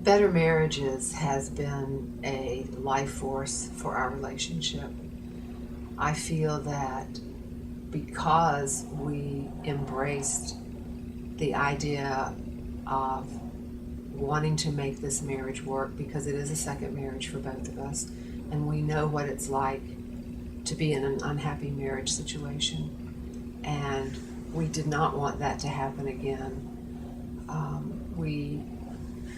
Better Marriages has been a life force for our relationship. I feel that because we embraced the idea of wanting to make this marriage work, because it is a second marriage for both of us, and we know what it's like to be in an unhappy marriage situation, and we did not want that to happen again. We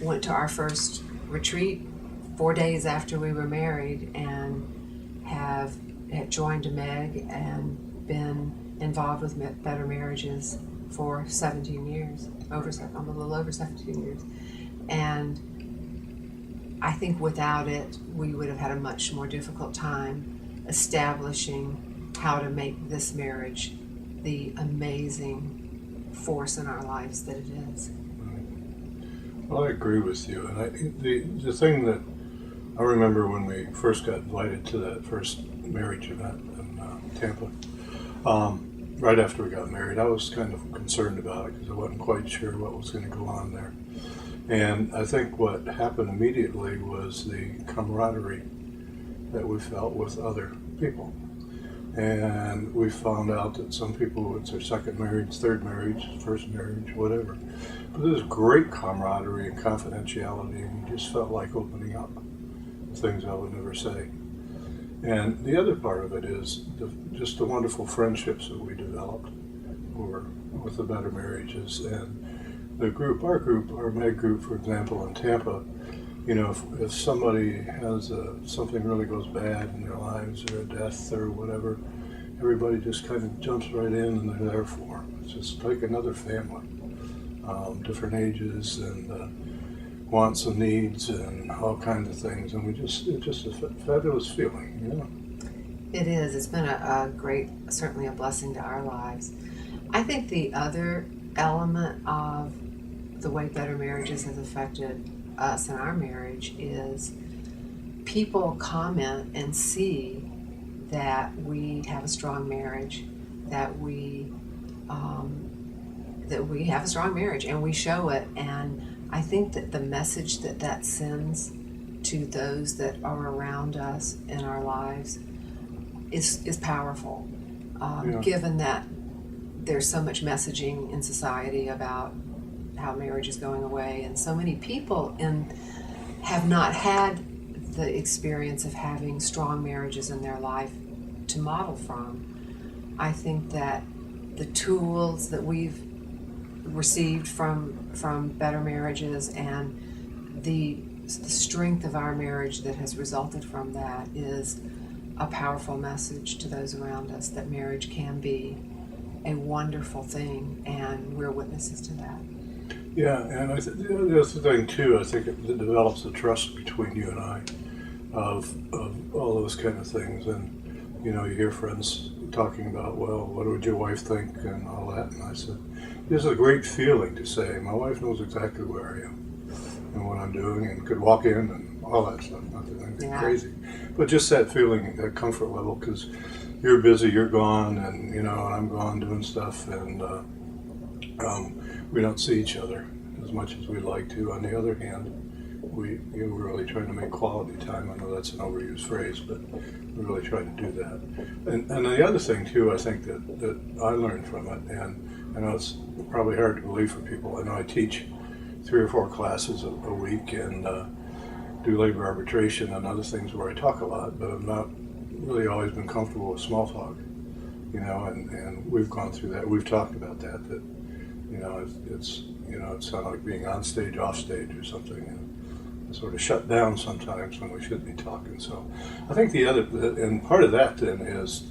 went to our first retreat 4 days after we were married, and had joined Meg and been involved with Better Marriages for 17 years, a little over 17 years. And I think without it, we would have had a much more difficult time establishing how to make this marriage the amazing force in our lives that it is. Well, I agree with you. And the thing that I remember when we first got invited to that first marriage event in Tampa, right after we got married, I was kind of concerned about it because I wasn't quite sure what was going to go on there. And I think what happened immediately was the camaraderie that we felt with other people. And we found out that some people, it's their second marriage, third marriage, first marriage, whatever. But there was great camaraderie and confidentiality, and we just felt like opening up things I would never say. And the other part of it is just the wonderful friendships that we developed with the Better Marriages. And the group, our Meg group, for example, in Tampa, you know, if somebody has something really goes bad in their lives, or a death or whatever, everybody just kind of jumps right in and they're there for them. It's just like another family, different ages and wants and needs and all kinds of things. And it's just a fabulous feeling, you know. It is. It's been a great, certainly a blessing to our lives. I think the other element of the way Better Marriages has affected us in our marriage is people comment and see that we have a strong marriage, that we have a strong marriage, and we show it. And I think that the message that sends to those that are around us in our lives is powerful. Given that there's so much messaging in society about how marriage is going away, and so many people have not had the experience of having strong marriages in their life to model from. I think that the tools that we've received from Better Marriages and the strength of our marriage that has resulted from that is a powerful message to those around us that marriage can be a wonderful thing, and we're witnesses to that. Yeah, and the other thing too, I think it develops the trust between you and I of all those kind of things. And you know, you hear friends talking about, well, what would your wife think and all that, and I said, it's a great feeling to say my wife knows exactly where I am and what I'm doing, and could walk in and all that stuff, nothing crazy, but just that feeling, that comfort level, because you're busy, you're gone, and you know, and I'm gone doing stuff, and we don't see each other as much as we'd like to. On the other hand, we're really trying to make quality time. I know that's an overused phrase, but we really try to do that. And the other thing too, I think that I learned from it, and I know it's probably hard to believe for people. I know I teach 3 or 4 classes a week, and do labor arbitration and other things where I talk a lot, but I've not really always been comfortable with small talk, you know, and we've gone through that. We've talked about that you know, it's you know, it's kind of like being on stage, off stage or something, and sort of shut down sometimes when we should be talking. So I think and part of that then is,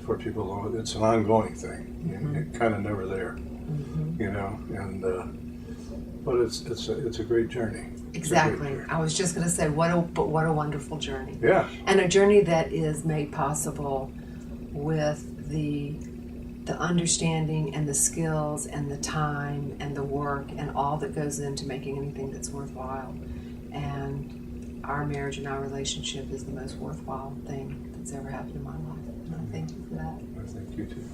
for people to know, it's an ongoing thing. Mm-hmm. You're kind of never there, mm-hmm. you know, and but it's a great journey. Exactly. I was just going to say, what a wonderful journey. Yeah. And a journey that is made possible with the understanding and the skills and the time and the work and all that goes into making anything that's worthwhile. And our marriage and our relationship is the most worthwhile thing that's ever happened in my life. And I thank you for that. I thank you too.